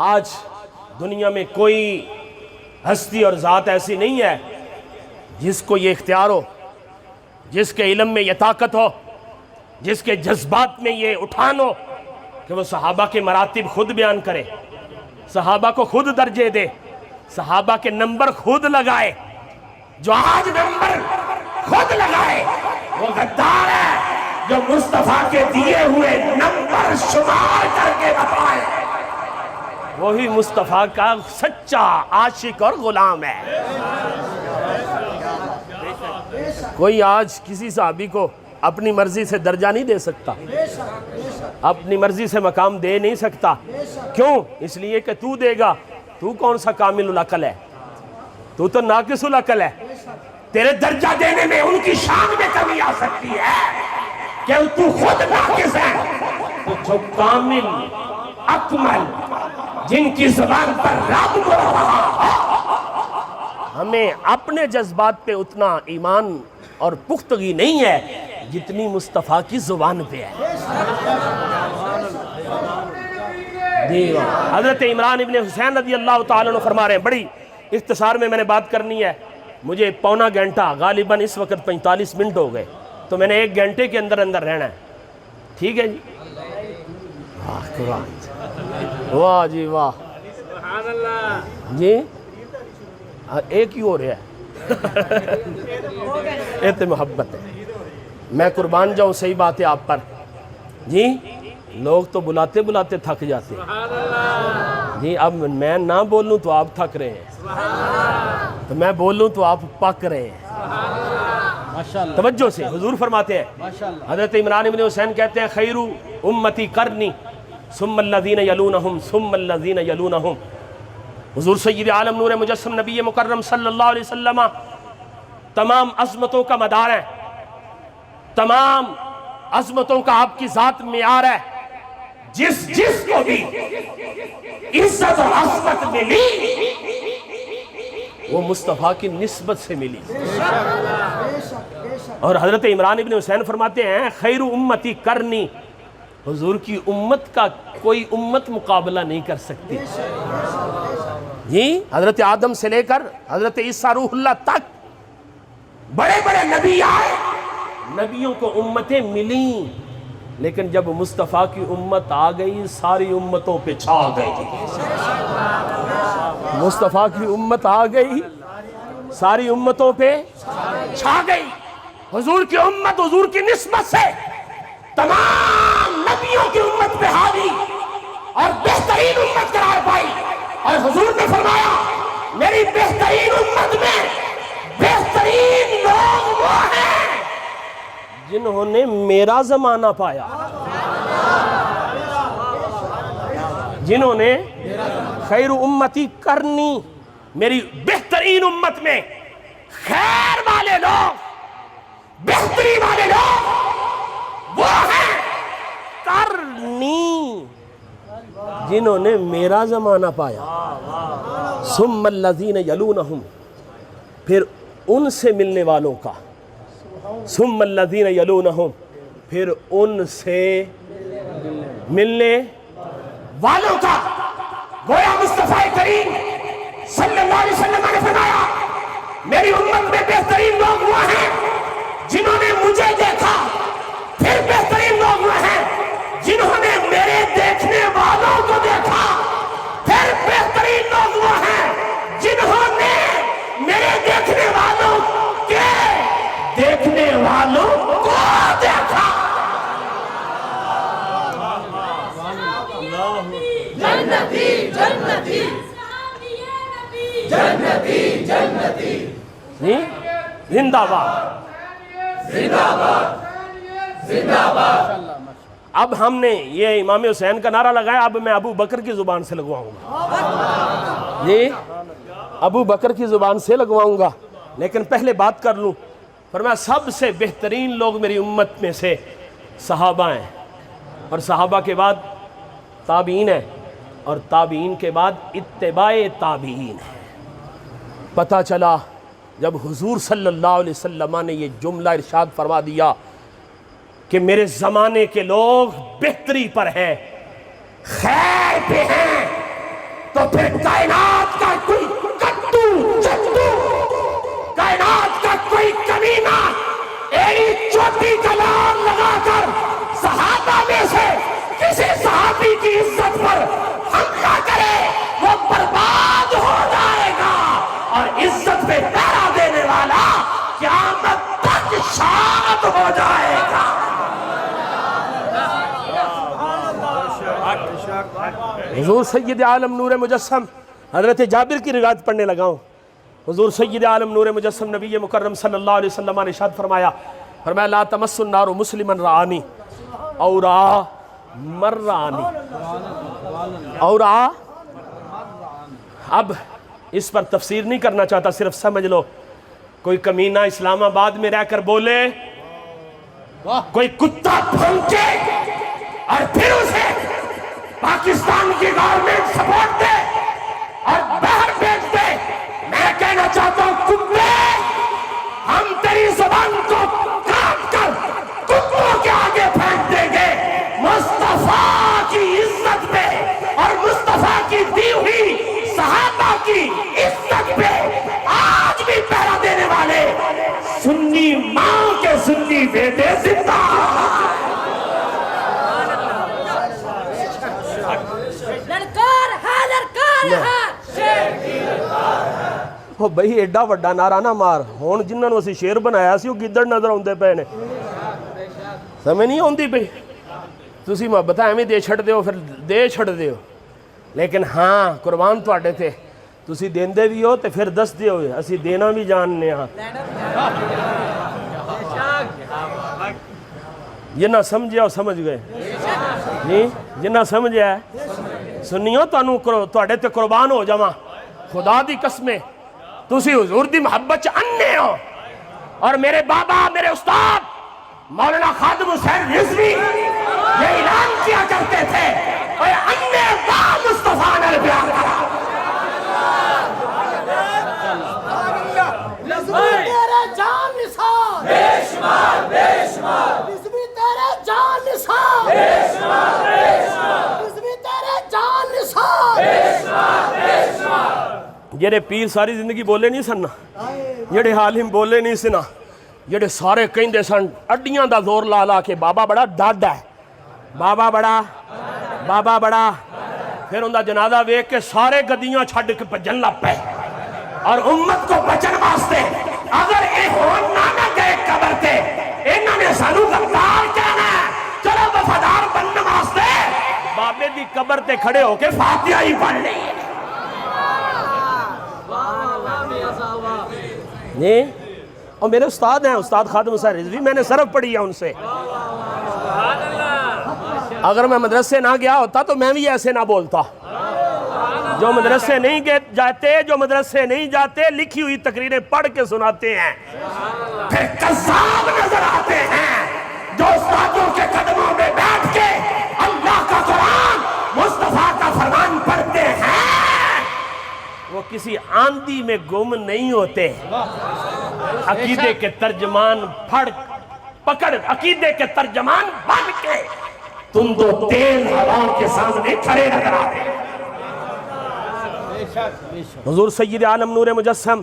آج دنیا میں کوئی ہستی اور ذات ایسی نہیں ہے جس کو یہ اختیار ہو، جس کے علم میں یہ طاقت ہو، جس کے جذبات میں یہ اٹھان ہو کہ وہ صحابہ کے مراتب خود بیان کرے، صحابہ کو خود درجے دے، صحابہ کے نمبر خود لگائے۔ جو آج نمبر خود لگائے وہ غدار ہے، جو مصطفیٰ کے دیے ہوئے نمبر شمار کر کے بتائے وہی مصطفیٰ کا سچا عاشق اور غلام ہے۔ کوئی آج کسی صحابی کو اپنی مرضی سے درجہ نہیں دے سکتا، اپنی مرضی سے مقام دے نہیں سکتا۔ کیوں؟ اس لیے کہ تو دے گا، تو کون سا کامل العقل ہے، تو ناقص العقل ہے۔ تیرے درجہ دینے میں ان کی شان میں کمی آ سکتی ہے کہ تو خود ناقص ہے۔ تو جو کامل اکمل جن کی زبان پر رب بول رہا، ہمیں اپنے جذبات پہ اتنا ایمان اور پختگی نہیں ہے جتنی مصطفیٰ کی زبان پہ ہے۔ حضرت عمران ابن حسین رضی اللہ تعالیٰ عنہ فرما رہے ہیں، بڑی اختصار میں نے بات کرنی ہے، مجھے پونا گھنٹہ غالباً اس وقت 45 منٹ ہو گئے، تو میں نے 1 گھنٹے کے اندر رہنا ہے، ٹھیک ہے جی؟ واہ جی واہ جی، ایک ہی ہو رہا ہے، ایت محبت ہے، میں قربان جاؤں، صحیح بات ہے آپ پر جی۔ لوگ تو بلاتے بلاتے تھک جاتے ہیں جی، اب میں نہ بولوں تو آپ تھک رہے ہیں، تو میں بولوں تو آپ پک رہے ہیں۔ توجہ سے حضور فرماتے ہیں، حضرت عمران ابن حسین کہتے ہیں خیر امتی قرنی ثم الذین یلونہم ثم الذین یلونہم۔ حضور سید عالم نور مجسم نبی مکرم صلی اللہ علیہ وسلم تمام عظمتوں کا مدار ہے، تمام عظمتوں کا آپ کی ذات معیار ہے۔ جس کو بھی عزت اور عظمت ملی وہ مصطفیٰ کی نسبت سے ملی۔ اور حضرت عمران ابن حسین فرماتے ہیں خیر امتی کرنی، حضور کی امت کا کوئی امت مقابلہ نہیں کر سکتی جی۔ حضرت آدم سے لے کر حضرت عیسیٰ روح اللہ تک بڑے بڑے نبی آئے، نبیوں کو امتیں ملیں، لیکن جب مصطفیٰ کی امت آ گئی ساری امتوں پہ چھا گئی۔ مصطفیٰ کی امت آ گئی ساری امتوں پہ چھا گئی۔ حضور کی امت حضور کی نسبت سے تمام نبیوں کی امت پہ حاوی اور بہترین امت قرار پائی، اور حضور نے فرمایا میری بہترین امت میں بہترین لوگ وہ ہیں جنہوں نے میرا زمانہ پایا، جنہوں نے خیر امتی کرنی، میری بہترین امت میں خیر والے لوگ، بہتری والے لوگ وہ ہیں کرنی جنہوں نے میرا زمانہ پایا۔ ثم الذین یلونہم، پھر ان سے ملنے والوں کا، ثم الذین یلونہم، پھر ان سے ملنے والوں کا۔ گویا مصطفیٰ کریم صلی اللہ علیہ وسلم نے فرمایا میری امت میں بہترین لوگ وہ ہیں جنہوں نے مجھے دیکھا، پھر بہترین لوگ وہ ہیں جنہوں نے میرے دیکھنے والوں کو دیکھا، پھر بہترین لوگ وہ ہیں جنہوں نے میرے دیکھنے والوں کے دیکھنے والوں کو دیکھا۔ جنتی جنتی جنتی جنتی زندہ باد زندہ باد زندہ باد۔ اب ہم نے یہ امام حسین کا نعرہ لگایا، اب میں ابو بکر کی زبان سے لگواؤں گا جی، ابو بکر کی زبان سے لگواؤں گا، لیکن پہلے بات کر لوں۔ فرمایا سب سے بہترین لوگ میری امت میں سے صحابہ ہیں، اور صحابہ کے بعد تابعین ہیں، اور تابعین کے بعد اتباع تابعین ہے۔ پتہ چلا جب حضور صلی اللہ علیہ وسلم نے یہ جملہ ارشاد فرما دیا کہ میرے زمانے کے لوگ بہتری پر ہیں، خیر پہ ہیں، تو پھر کائنات کا کوئی کتو چتو، کائنات کا کوئی کمینہ ایڑی چوٹی کا نام لگا کر صحابہ میں سے کسی صحابی کی عزت پر حملہ کرے، وہ برباد ہو جائے گا، اور عزت پہ پہرا دینے والا قیامت تک شاد ہو جائے گا۔ حضور سید عالم نور مجسم، حضرت جابر کی روایت پڑھنے لگا ہوں۔ حضور سید عالم نور مجسم نبی مکرم صلی اللہ علیہ وسلم نے ارشاد فرمایا لا تمس النار مسلما رآنی او رآ من رآنی، او رآ۔ اب اس پر تفسیر نہیں کرنا چاہتا، صرف سمجھ لو، کوئی کمینہ اسلام آباد میں رہ کر بولے، کوئی کتا بھونکے اور پھر اسے پاکستان کی گورنمنٹ سپورٹ دے اور باہر بھیج دے، میں کہنا چاہتا ہوں کتے، ہم تیری زبان کو کاٹ کر کتوں کے آگے پھینک دیں گے۔ مصطفیٰ کی عزت پہ اور مصطفیٰ کی دی ہوئی صحابہ کی عزت پہ آج بھی پہرا دینے والے سنی ماں کے سنی بیٹے زندہ۔ للکار ہے، للکار ہے، وہ بھئی ایڈا وڈا نعرہ نہ مار، ہون جنہاں نو اسی شیر بنایا سی وہ گدڑ نظر آندے پے نے، سمجھ نہیں آندی پئی؟ تسی محبت ایویں دے چھڑ دیو، پھر دے چھڑ دیو، لیکن ہاں قربان تواڈے تے تسی دیندے بھی ہو تے پھر دس دیو، اسی دینا بھی جاننے ہاں۔ جنہ سمجھیا سمجھ گئے جی، جنہ سمجھیا سنیو تواڈے تے قربان ہو جاواں، خدا دی قسمیں تسی حضور دی محبت چ انے ہو، اور میرے بابا میرے استاد مولانا خادم حسین رضوی یہ اعلان کیا کرتے تھے اے انے دا مصطفیٰ نے بیان کرا۔ رضوی تیرے جان نثار، بے شمار بے شمار، رضوی تیرے جان نثار، بے شمار بے شمار، رضوی تیرے جان نثار، بے شمار بے شمار۔ جڑے پیر ساری زندگی بولے نہیں سننا، جڑے حالم بولے نہیں سنا، جڑے سارے کہندے سن اڈیاں دا زور لا لا کے بابا بڑا ڈاڈا ہے، بابا بڑا، بابا بڑا، پھر ان دا جنازہ ویکھ کے سارے گدیاں چھڈ کے بھجن لگ پے، اور امت کو بچن واسطے اگر اے ہون نہ گئے قبر تے انہاں نے سانو غدار کہنا ہے، چلو وفادار بننے واسطے بابے دی قبر تے کھڑے ہو کے فاتحہ ہی پڑھ لئی نہیں۔ اور میرے استاد ہیں، استاد خادم حسین رضوی، میں نے صرف پڑھی ہے ان سے، اگر میں مدرسے نہ گیا ہوتا تو میں بھی ایسے نہ بولتا۔ جو مدرسے نہیں جاتے، جو مدرسے نہیں جاتے، لکھی ہوئی تقریریں پڑھ کے سناتے ہیں، پھر قذاب نظر آتے ہیں جو استادوں کے قدموں میں بیٹھ کے اللہ کا قرآن مصطفیٰ کا فرمان پڑھتے ہیں، وہ کسی آندھی میں گم نہیں ہوتے، عقیدے کے ترجمان پکڑ عقیدے کے ترجمان بن کے تم دو تیز ہواؤں کے سامنے کھڑے نظر آتے ہیں۔ حضور سید عالم نور مجسم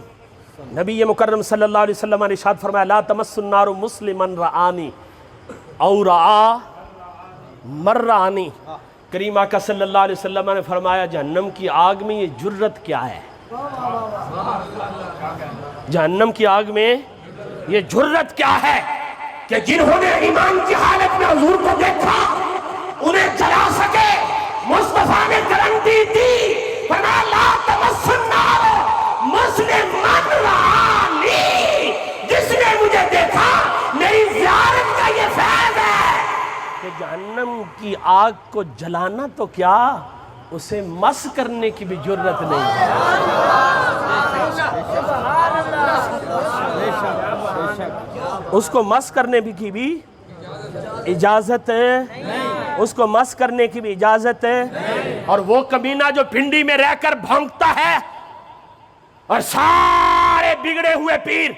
نبی مکرم صلی اللہ علیہ وسلم نے ارشاد فرمایا لا تمس النار مسلما رآنی او رآ من رآنی۔ کریم آقا صلی اللہ علیہ وسلم نے فرمایا جہنم کی آگ میں یہ جرت کیا ہے، جہنم کی آگ میں یہ جرت کیا ہے کہ جنہوں نے ایمان کی حالت میں حضور کو دیکھا انہیں جلا سکے۔ مصطفیٰ نے گارنٹی دی، فرمایا لا تمس النار مسلما رآنی، جس نے مجھے دیکھا میری زیارت کا یہ فیض ہے کہ جہنم کی آگ کو جلانا تو کیا اسے مس کرنے کی بھی جرت نہیں ہے۔ اس کو مس کرنے کی بھی اجازت ہے، اس کو مس کرنے کی بھی اجازت ہے۔ اور وہ کمینہ جو پنڈی میں رہ کر بھونکتا ہے اور سارے بگڑے ہوئے پیر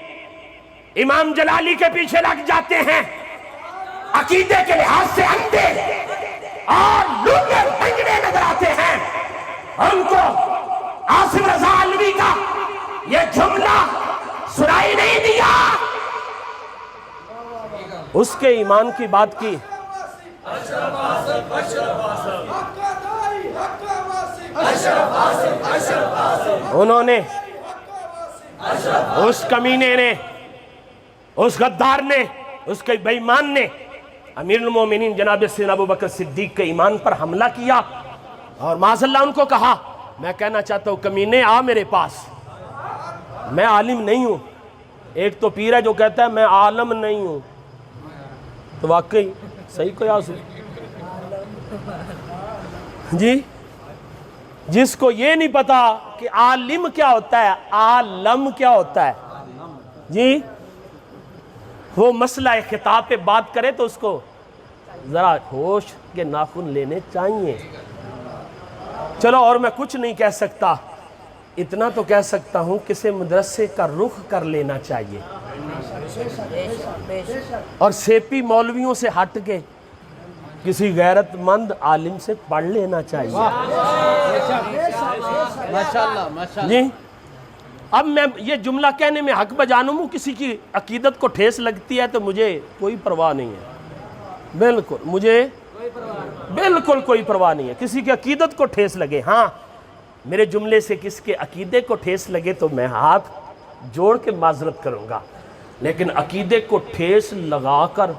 امام جلالی کے پیچھے لگ جاتے ہیں، عقیدے کے لحاظ سے اندھے اور لوگے بگڑے نظر آتے ہیں، ان کو آصف رضا علوی کا یہ جملہ سنائی نہیں دیا؟ اس کے ایمان کی بات کی. انہوں نے اس کمینے نے، اس غدار نے، اس کے بے ایمان نے امیر المومنین جناب سیدنا ابو بکر صدیق کے ایمان پر حملہ کیا، اور معاذ اللہ ان کو کہا میں کہنا چاہتا ہوں کمینے آ میرے پاس، میں عالم نہیں ہوں. ایک تو پیر ہے جو کہتا ہے میں عالم نہیں ہوں، تو واقعی صحیح کو یاسو جی، جس کو یہ نہیں پتا کہ عالم کیا ہوتا ہے، عالم کیا ہوتا ہے جی، وہ مسئلہ خطاب پہ بات کرے تو اس کو ذرا ہوش کے ناخن لینے چاہیے. چلو اور میں کچھ نہیں کہہ سکتا، اتنا تو کہہ سکتا ہوں کسی مدرسے کا رخ کر لینا چاہیے اور سیپی مولویوں سے ہٹ کے کسی غیرت مند عالم سے پڑھ لینا چاہیے جی. اب میں یہ جملہ کہنے میں حق بجانوں ہوں، کسی کی عقیدت کو ٹھیس لگتی ہے تو مجھے کوئی پرواہ نہیں ہے، بالکل مجھے بالکل کوئی پرواہ نہیں ہے کسی کی عقیدت کو ٹھیس لگے. ہاں میرے جملے سے کس کے عقیدے کو ٹھیس لگے تو میں ہاتھ جوڑ کے معذرت کروں گا، لیکن عقیدے کو ٹھیس لگا کر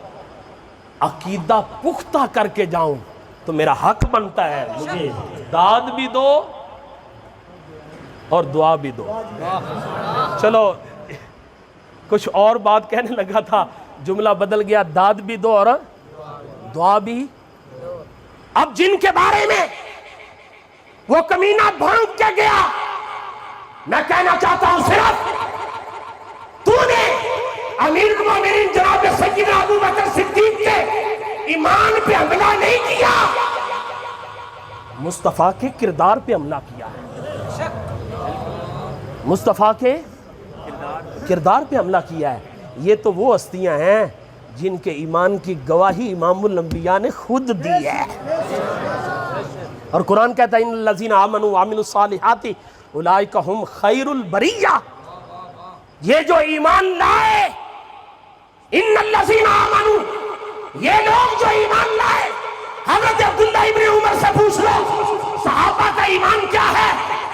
عقیدہ پختہ کر کے جاؤں تو میرا حق بنتا ہے مجھے داد بھی دو اور دعا بھی دو. چلو کچھ اور بات کہنے لگا تھا، جملہ بدل گیا، داد بھی دو اور دعا بھی. اب جن کے بارے میں وہ کمینہ بھونک کے گیا، میں کہنا چاہتا ہوں صرف تو نے امیر المومنین جناب سیدنا ابو بکر صدیق کے ایمان پہ حملہ نہیں کیا، مصطفیٰ کے کردار پہ حملہ کیا ہے، مصطفیٰ کے کردار پہ حملہ کیا ہے. یہ تو وہ ہستیاں ہیں جن کے ایمان کی گواہی امام الانبیاء نے خود دی ہے، اور قرآن کہتا ہے ان الذین آمنوا وعملوا الصالحات اولئک ھم خیر البریہ. یہ جو ایمان لائے، ان الذین آمنوا، یہ لوگ جو ایمان لائے، حضرت عبداللہ ابن عمر سے پوچھ لو صحابہ کا ایمان کیا ہے،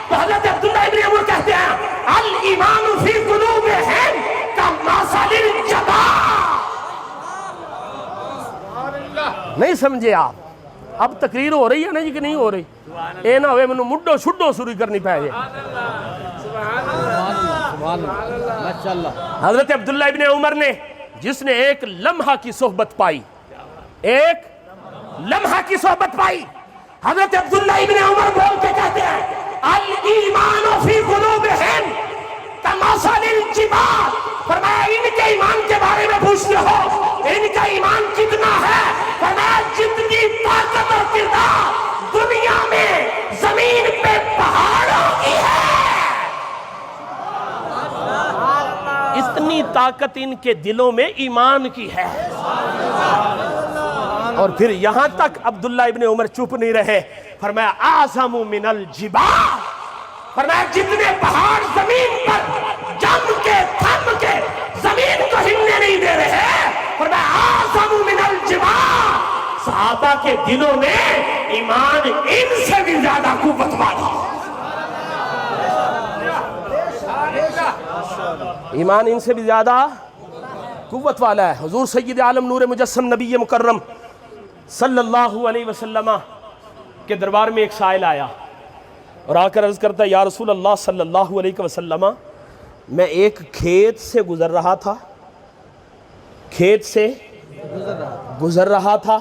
تو حضرت عبداللہ ابن عمر کہتے ہیں الایمان فی قلوبہم کمثل الجبال. نہیں سمجھے آپ؟ اب تقریر ہو رہی ہے نا جی کہ نہیں ہو رہی؟ اے نہ ہوئے منو مڈو شڈو سوری کرنی پہ جائے. حضرت عبداللہ ابن عمر نے، جس نے ایک لمحہ کی صحبت پائی، ایک لمحہ کی صحبت پائی، حضرت عبداللہ ابن عمر بول کے کہتے ہیں الایمان فی قلوبہم کمثل الجبال. فرمایا ان کے ایمان کے بارے میں پوچھتے ہو ان کا ایمان کتنا ہے؟ فرمایا جتنی طاقت اور کردار دنیا میں زمین پہ پہاڑوں کی ہے، اتنی طاقت ان کے دلوں میں ایمان کی ہے. اور پھر یہاں تک عبداللہ ابن عمر چپ نہیں رہے، فرمایا اعظم من الجبال. فرمایا جتنے پہاڑ زمین پر جم کے تھم کے زمین کو ہلنے نہیں دے رہے، فرمایا اعظم من الجبال. صحابہ کے دلوں میں ایمان ان سے بھی زیادہ قوت والا، ایمان ان سے بھی زیادہ قوت والا ہے. حضور سید عالم نور مجسم نبی مکرم صلی اللہ علیہ وسلم کے دربار میں ایک سائل آیا اور آ کر عرض کرتا ہے یا رسول اللہ صلی اللہ علیہ وسلم، میں ایک کھیت سے گزر رہا تھا، کھیت سے گزر رہا تھا،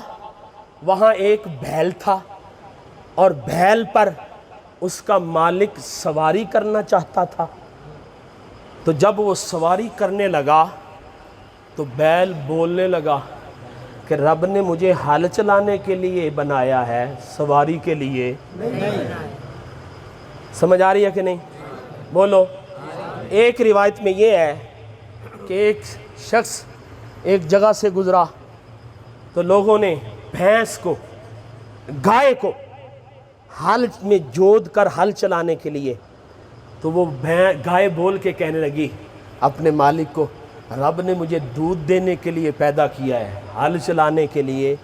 وہاں ایک بھیل تھا اور بھیل پر اس کا مالک سواری کرنا چاہتا تھا. تو جب وہ سواری کرنے لگا تو بیل بولنے لگا کہ رب نے مجھے ہل چلانے کے لیے بنایا ہے، سواری کے لیے نہیں. سمجھ آ رہی ہے کہ نہیں؟ بولو. ایک روایت میں یہ ہے کہ ایک شخص ایک جگہ سے گزرا تو لوگوں نے بھینس کو، گائے کو ہل میں جود کر ہل چلانے کے لیے، تو وہ گائے بول کے کہنے لگی اپنے مالک کو، رب نے مجھے دودھ دینے کے لیے پیدا کیا ہے، ہل چلانے کے لیے۔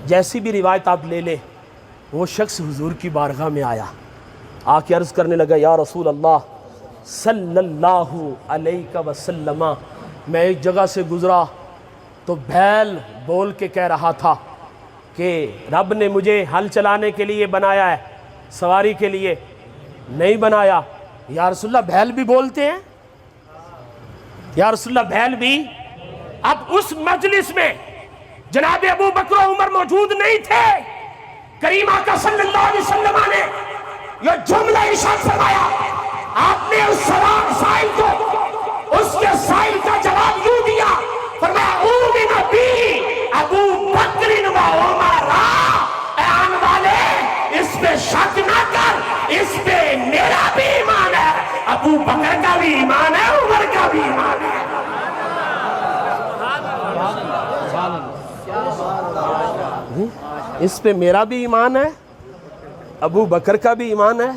جیسی بھی روایت آپ لے لیں، وہ شخص حضور کی بارگاہ میں آیا، آ کے عرض کرنے لگا یا رسول اللہ صلی اللہ علیہ وسلم، میں ایک جگہ سے گزرا تو بیل بول کے کہہ رہا تھا کہ رب نے مجھے ہل چلانے کے لیے بنایا ہے، سواری کے لیے نہیں بنایا۔ یا رسول اللہ بیل بھی بولتے ہیں؟ یا رسول اللہ بیل بھی؟ اب اس مجلس میں جناب ابو بکر و عمر موجود نہیں تھے، کریم آقا صلی اللہ علیہ وسلم نے یہ جملہ ارشاد فرمایا، آپ نے اس سائل کو، اس کے سائل کا جواب یوں دیا، فرمایا اومن بی ابو بکر و عمر، اے آن والے اس پہ شک نہ کر، اس پہ میرا بھی ایمان ہے، ابو بکر کا بھی ایمان ہے، عمر کا بھی ایمان ہے۔ اس پہ میرا بھی ایمان ہے، ابو بکر کا بھی ایمان ہے،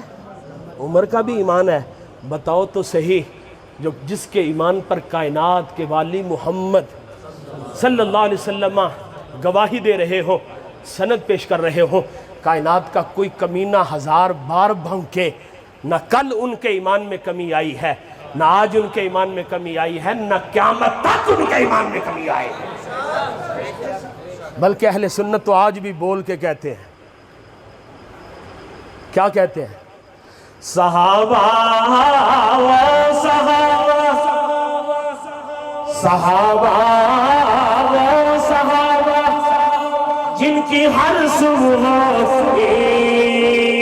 عمر کا بھی ایمان ہے۔ بتاؤ تو صحیح، جس کے ایمان پر کائنات کے والی محمد صلی اللہ علیہ وسلم گواہی دے رہے ہو، سند پیش کر رہے ہو، کائنات کا کوئی کمینہ ہزار بار بھونکے، نہ کل ان کے ایمان میں کمی آئی ہے، نہ آج ان کے ایمان میں کمی آئی ہے، نہ قیامت تک ان کے ایمان میں کمی آئی ہے۔ بلکہ اہل سنت تو آج بھی بول کے کہتے ہیں، کیا کہتے ہیں؟ صحابہ و صحابہ و صحابہ جن کی ہر صبح عید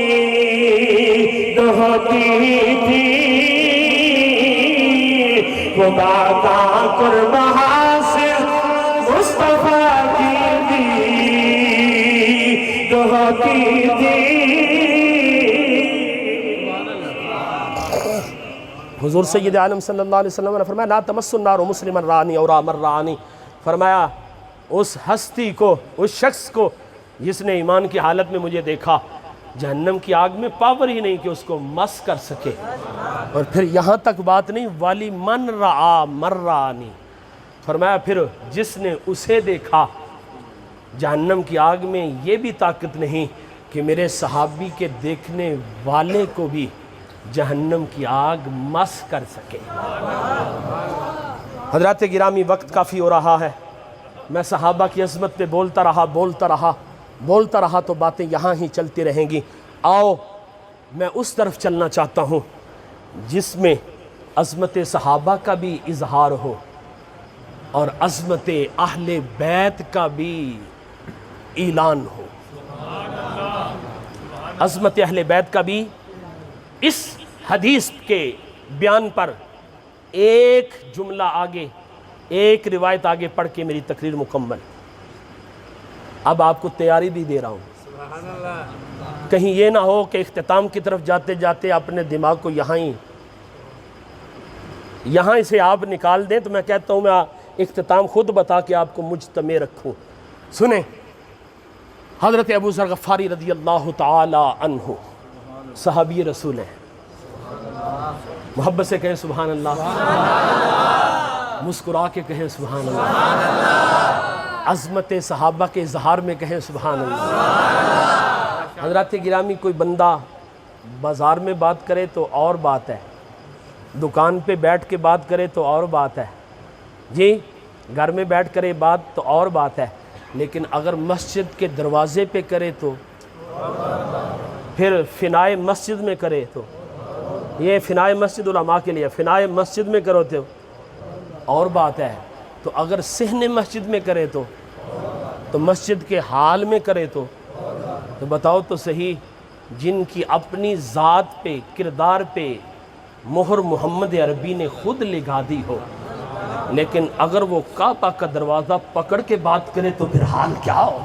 ہوتی تھی، خدا کا قرب حاصل مصطفیٰ کی عید ہوتی تھی۔ حضور سید عالم صلی اللہ علیہ وسلم نے فرمایا لا تمس النار مسلما رانی اور امر رانی، فرمایا اس ہستی کو، اس شخص کو جس نے ایمان کی حالت میں مجھے دیکھا، جہنم کی آگ میں پاور ہی نہیں کہ اس کو مس کر سکے۔ اور پھر یہاں تک بات نہیں، والی من رعا مرانی، فرمایا پھر جس نے اسے دیکھا، جہنم کی آگ میں یہ بھی طاقت نہیں کہ میرے صحابی کے دیکھنے والے کو بھی جہنم کی آگ مس کر سکے۔ حضرات گرامی، وقت کافی ہو رہا ہے، میں صحابہ کی عظمت پہ بولتا رہا تو باتیں یہاں ہی چلتی رہیں گی۔ آؤ میں اس طرف چلنا چاہتا ہوں جس میں عظمت صحابہ کا بھی اظہار ہو اور عظمت اہل بیت کا بھی اعلان ہو۔ عظمت اہل بیت کا بھی، اس حدیث کے بیان پر ایک جملہ آگے، ایک روایت آگے پڑھ کے میری تقریر مکمل۔ اب آپ کو تیاری بھی دے رہا ہوں، کہیں یہ نہ ہو کہ اختتام کی طرف جاتے جاتے اپنے دماغ کو یہاں اسے آپ نکال دیں، تو میں کہتا ہوں میں اختتام خود بتا کے آپ کو مجتمع رکھوں۔ سنیں، حضرت ابو ذر غفاری رضی اللہ تعالی عنہ صحابی رسول ہیں، محبت سے کہیں سبحان اللہ، مسکرا کے کہیں سبحان اللہ، عظمت صحابہ کے اظہار میں کہیں سبحان اللہ۔ حضرات گرامی، کوئی بندہ بازار میں بات کرے تو اور بات ہے، دکان پہ بیٹھ کے بات کرے تو اور بات ہے، جی گھر میں بیٹھ کرے بات تو اور بات ہے، لیکن اگر مسجد کے دروازے پہ کرے تو، پھر فنائے مسجد میں کرے تو، یہ فنائے مسجد علماء کے لیے، فنائے مسجد میں کرو تو اور بات ہے، تو اگر صحن مسجد میں کرے تو مسجد کے حال میں کرے تو بتاؤ تو صحیح، جن کی اپنی ذات پہ، کردار پہ مہر محمد عربی نے خود لگا دی ہو، لیکن اگر وہ کعبہ کا دروازہ پکڑ کے بات کرے تو پھر حال کیا ہو۔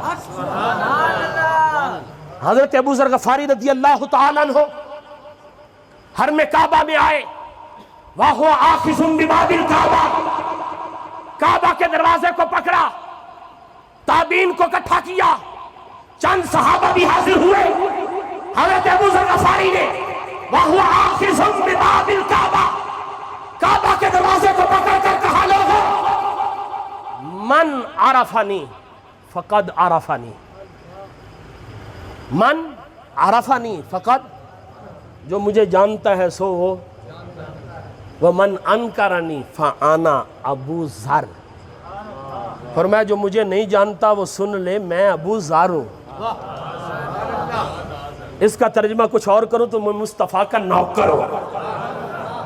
حضرت ابو ذر غفاری رضی اللہ تعالیٰ عنہ حرم کعبہ میں آئے، وَهُوَ آخِذٌ بِبَابِ الْكَعْبَةِ، کعبہ کے دروازے کو پکڑا، تابعین کو اکٹھا کیا، چند صحابہ بھی حاضر ہوئے، حضرت ابو ذر غفاری نے وَهُوَ آخِذٌ بِبَابِ الْكَعْبَةِ کعبہ کے دروازے کو پکڑ کر کہا لوگوں من عرفنی فقد عرفنی، من عرفنی فقد، جو مجھے جانتا ہے سو وہ، وَمَنْ أَنْكَرَنِي فَأَنَا ابو ذر، فرمایا جو مجھے نہیں جانتا وہ سن لے میں ابو ذر ہوں۔ اس کا ترجمہ کچھ اور کروں تو میں مصطفیٰ کا نوکر ہوں،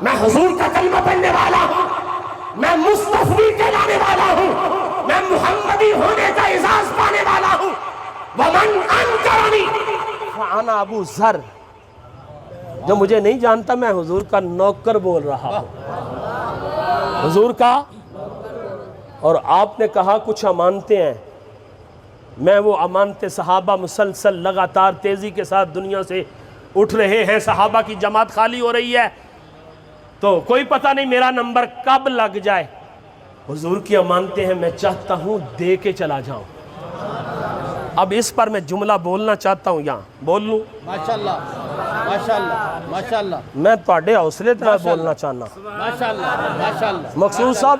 میں حضور کا کلمہ پڑھنے والا ہوں، میں مصطفی کہلانے والا ہوں، میں محمدی ہونے کا اعزاز پانے والا ہوں۔ وَمَنْ أَنْكَرَنِي فَأَنَا ابو ذر، جو مجھے نہیں جانتا میں حضور کا نوکر بول رہا ہوں، حضور کا۔ اور آپ نے کہا کچھ امانتیں ہیں، میں وہ امانتیں صحابہ مسلسل لگاتار تیزی کے ساتھ دنیا سے اٹھ رہے ہیں، صحابہ کی جماعت خالی ہو رہی ہے، تو کوئی پتہ نہیں میرا نمبر کب لگ جائے۔ حضور کی امانتیں ہیں، میں چاہتا ہوں دے کے چلا جاؤں۔ اب اس پر میں جملہ بولنا چاہتا ہوں، یہاں بول لوں؟ ماشاءاللہ ماشاءاللہ ماشاءاللہ میں تواڈے حوصلے تے نال بولنا چاہنا۔ ماشاءاللہ ماشاءاللہ مقصود صاحب